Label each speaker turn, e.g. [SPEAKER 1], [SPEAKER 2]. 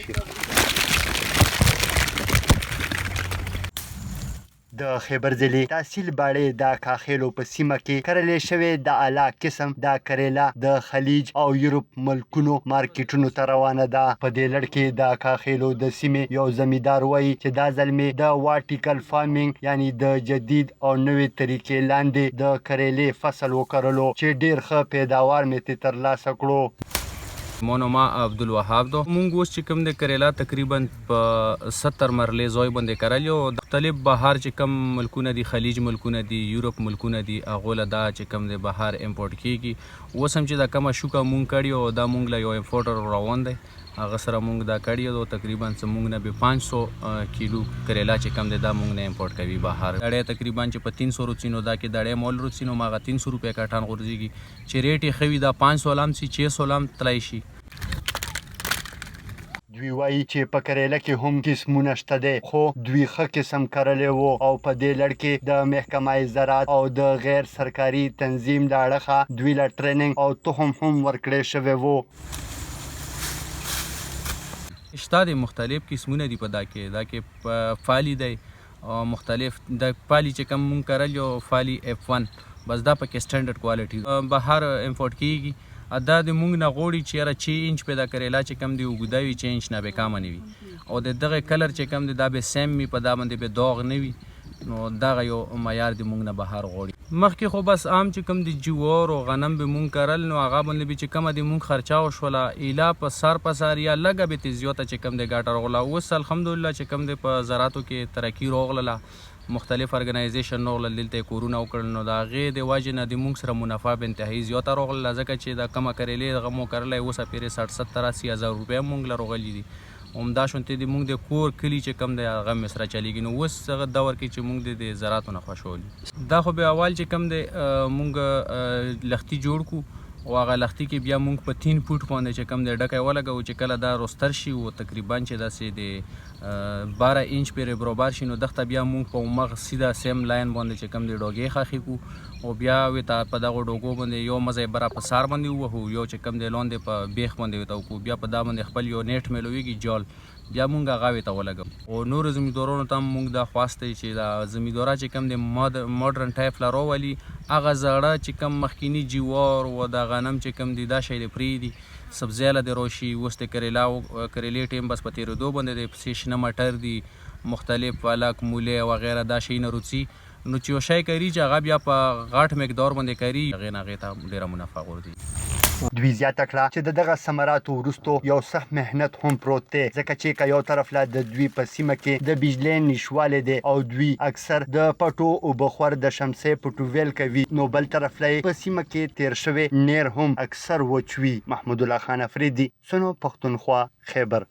[SPEAKER 1] شي. د خیبر ضلع تحصیل باړې د کاخیلو په سیمه کې کرلې شوې د اعلی قسم د کریلا د خلیج او یورپ ملکونو مارکیټونو ته روانه ده. په دې لړ کې د کاخیلو د سیمې یو زمیندار وایي چې دا زلمې د وارټیکل فارمینګ یعنی د جدید او نوې طریقې لاندې د کریلې فصل وکرلو چې ډیر ښه پیداوار مې ترې ترلاسه کړو.
[SPEAKER 2] مونوما عبدالوهاب دو مونږ اوس چې کوم د کریلا تقریبا په 70 مرلې ځای باندې کرل یو مختلف بهر چې کوم ملکونه دي خلیج ملکونه دي یورپ ملکونه دي هغه له دا چې کوم د بهر امپورټ کیږي اوس هم چې دا کومه شوکه مونږ کړی او دا مونږ له یو امپورټر روان دی هغه سره مونږ دا کړی او تقریبا مونږ نه به 500 کیلو کریلا چې کوم دی دا مونږ نه امپورټ کوي بهر اړې تقریبا چې په 300 روپینو دا کې دړې مول روپینو ماغه 300 روپے کا ټان غورځيږي چې ریټ یې خوي دا 500 لام سي 600 لام تلای شي.
[SPEAKER 1] دوی وایي چې په کریله کې هم قسمونه شته دی خو دوی ښه قسم کرلی وو او په دې لړ کې د محکمه زراعت او د غیر سرکاري تنظیم له اړخه دوی له ټریننګ او تخم هم ورکړی شوی وو.
[SPEAKER 2] شته د مختلف قسمونه دي په دا کې فالي دی او مختلف د فالي چې کوم مونږ کرل یو فالي F1 بس دا پکې سټنډرډ کوالټي بهر امپورټ کیږي دا د مونږ نه غوړي چې یاره 6 انچ پیدا کریلا چې کم دی اوږده وي 6 انچ نه به کامه نه وي او د دغه کلر چې کم دی دا به سیم وي په دا باندې به داغ نه وي نو دغه یو معیار د مونږ نه بهر غوړي. مخکې خو بس عام چې کوم د جوار او غنم به مونږ کرل نو هغه باندې به چې کومه د مونږ خرچه وشوله ایلا په سر په سر یا لږه به ترې زیاته چې کوم دی ګټه راغله. اوس الحمدلله چې کوم دی په زراعتو کې ترقي راغله مختلف ارګنایزیشن راغلل دلته یې کورونه وکړل نو د هغې د وجې نه د مونږ سره منافع به انتهایي زیاته راغله ځکه چې دا کمه کریلې دغه مو کرلی اوسه پرې 60-70 80,000 روپۍ مونږ له راغلي دي همدا شونتې د مونږ د کور کلي چې کم دی هغه مې سره چلیږي نو اوس هغه دور کې چې مونږ د زراعتو نه خوښولي دا خو به اول چې کم دی مونږ لختي جوړ کړو او هغه لختي کې بیا مونږ په 3 فوټ باندې چې کم دی ډکی ولګوو چې کله دا روستر شي او تقریبا چې داسې د 12 انچ پرې برابر شي نو دغته بیا مونږ په همغه سیده سیم لاین باندې چې کم دی ډوګې خاښې کړو او بیا ورته په دغو ډوګو باندې یو مزه یې بره په سار باندې ووهو یو چې کم دی لاندې په بیخ باندې ورته وکړو بیا په دا باندې خپل یو نیټ میلویږي جال بیا مونږ هغه ورته ولګوو او نورو زمیندارانو ته هم مونږ دا خواستی چې دا زمینداره چې کم دی ماډرن ټایپ لا راولي هغه زاړه چې کم مخکیني جوار و د غنم چې کم دی دا شی دی پرېږدي سبزیاله دی راشي اوس د کریلې ټیم بس په تېرېدو باندې دی پسې شنه مټر دي مختلف پالک مولی وغیره دا شیونه روڅي نو چې یو شی کري چې هغه بیا په غټ مقدار باندې کري هغې نه هغې ته ډېره منافع غورځي.
[SPEAKER 1] دوی زیاته کړه چې د دغه ثمراتو وروستو یو سخت محنت هم پروت دی ځکه چې که یو طرف لا د دوی په سیمه کې د بجلۍ نشوالی دی او دوی اکثر د پټو اوبهخور د شمسۍ پټوویل کوي نو بل طرف لا په سیمه کې تیر شوی نیر هم اکثر وچ وي. محمود الله خان افریدي سنو پښتونخوا خیبر.